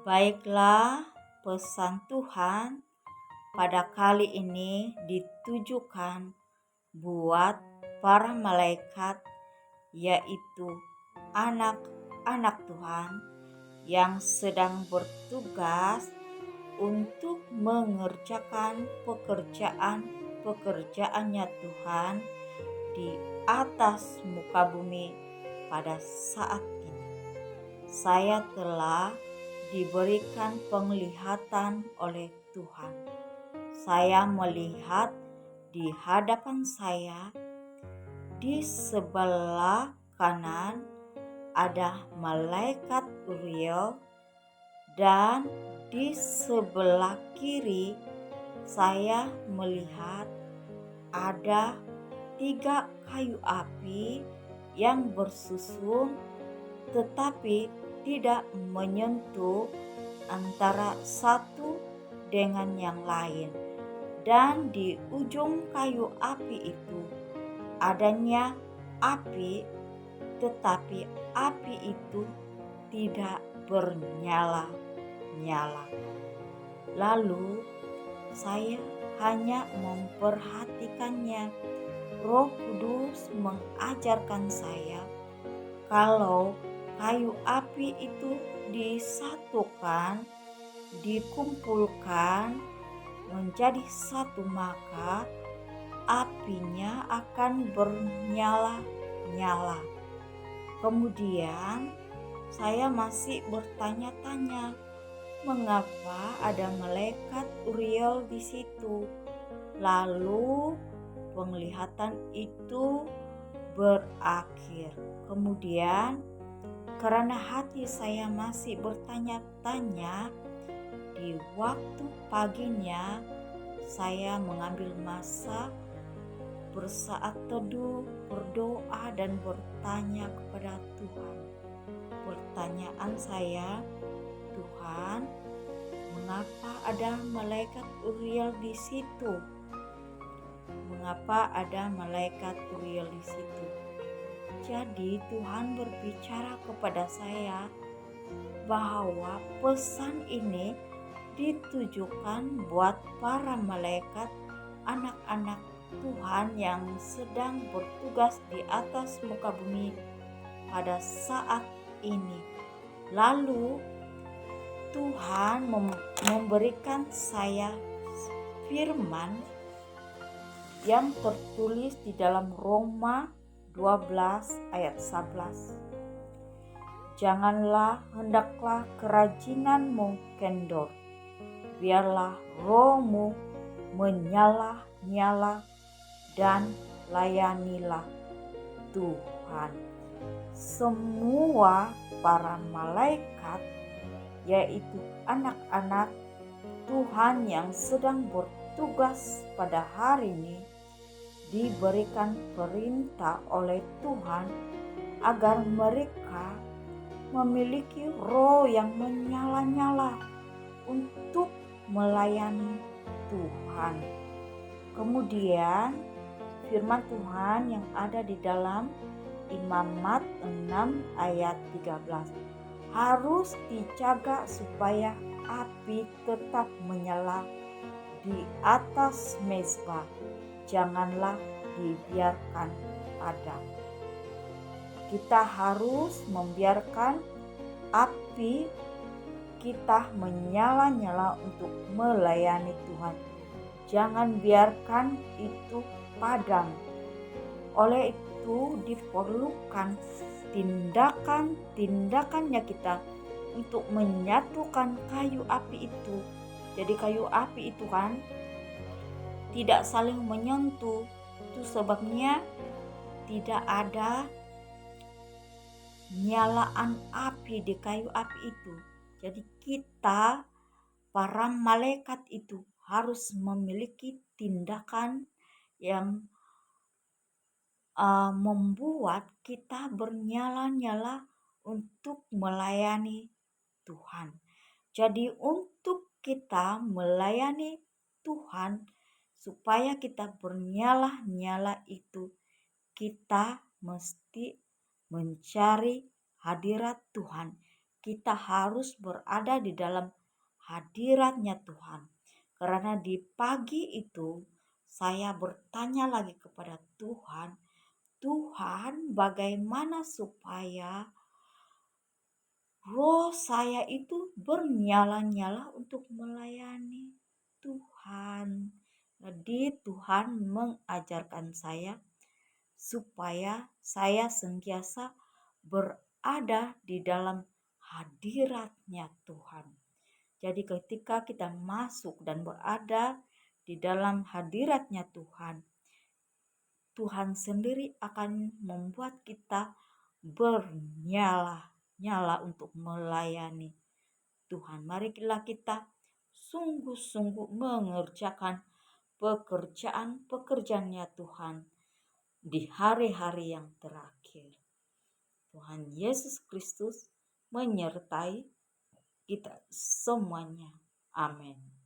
Baiklah, pesan Tuhan pada kali ini ditujukan buat para malaikat, yaitu anak-anak Tuhan yang sedang bertugas untuk mengerjakan pekerjaannya Tuhan di atas muka bumi pada saat ini. Saya telah diberikan penglihatan oleh Tuhan. Saya melihat di hadapan saya, di sebelah kanan ada malaikat Uriel, dan di sebelah kiri saya melihat ada 3 kayu api yang bersusun tetapi tidak menyentuh antara satu dengan yang lain. Dan di ujung kayu api itu adanya api, tetapi api itu tidak bernyala-nyala. Lalu saya hanya memperhatikannya. Roh Kudus mengajarkan saya kalau kayu api itu disatukan, dikumpulkan menjadi satu, maka apinya akan bernyala-nyala. Kemudian saya masih bertanya-tanya, mengapa ada malaikat Uriel di situ? Lalu penglihatan itu berakhir. Kemudian karena hati saya masih bertanya-tanya, di waktu paginya saya mengambil masa bersaat teduh, berdoa dan bertanya kepada Tuhan. Pertanyaan saya, Tuhan, mengapa ada malaikat Uriel di situ? Mengapa ada malaikat Uriel di situ? Jadi Tuhan berbicara kepada saya bahwa pesan ini ditujukan buat para malaikat, anak-anak Tuhan yang sedang bertugas di atas muka bumi pada saat ini. Lalu Tuhan memberikan saya firman yang tertulis di dalam Roma 12 ayat 11. Janganlah, hendaklah kerajinanmu kendor, biarlah rohmu menyala-nyala dan layanilah Tuhan. Semua para malaikat, yaitu anak-anak Tuhan yang sedang bertugas pada hari ini, diberikan perintah oleh Tuhan agar mereka memiliki roh yang menyala-nyala untuk melayani Tuhan. Kemudian firman Tuhan yang ada di dalam Imamat 6 ayat 13, harus dijaga supaya api tetap menyala di atas mezbah, janganlah dibiarkan padam. Kita harus membiarkan api kita menyala-nyala untuk melayani Tuhan. Jangan biarkan itu padam. Oleh itu diperlukan tindakannya kita untuk menyatukan kayu api itu. Jadi kayu api itu kan tidak saling menyentuh. Itu sebabnya tidak ada nyalaan api di kayu api itu. Jadi kita, para malaikat itu, harus memiliki tindakan yang membuat kita bernyala-nyala untuk melayani Tuhan. Jadi untuk kita melayani Tuhan, supaya kita bernyala-nyala itu, kita mesti mencari hadirat Tuhan. kita harus berada di dalam hadiratnya Tuhan. Karena di pagi itu saya bertanya lagi kepada Tuhan, Tuhan bagaimana supaya roh saya itu bernyala-nyala untuk melayani Tuhan. Jadi Tuhan mengajarkan saya supaya saya sentiasa berada di dalam hadiratnya Tuhan. Jadi ketika kita masuk dan berada di dalam hadiratnya Tuhan, Tuhan sendiri akan membuat kita bernyala-nyala untuk melayani Tuhan. Marilah kita sungguh-sungguh mengerjakan pekerjaan-pekerjaannya Tuhan di hari-hari yang terakhir. Tuhan Yesus Kristus menyertai kita semuanya. Amin.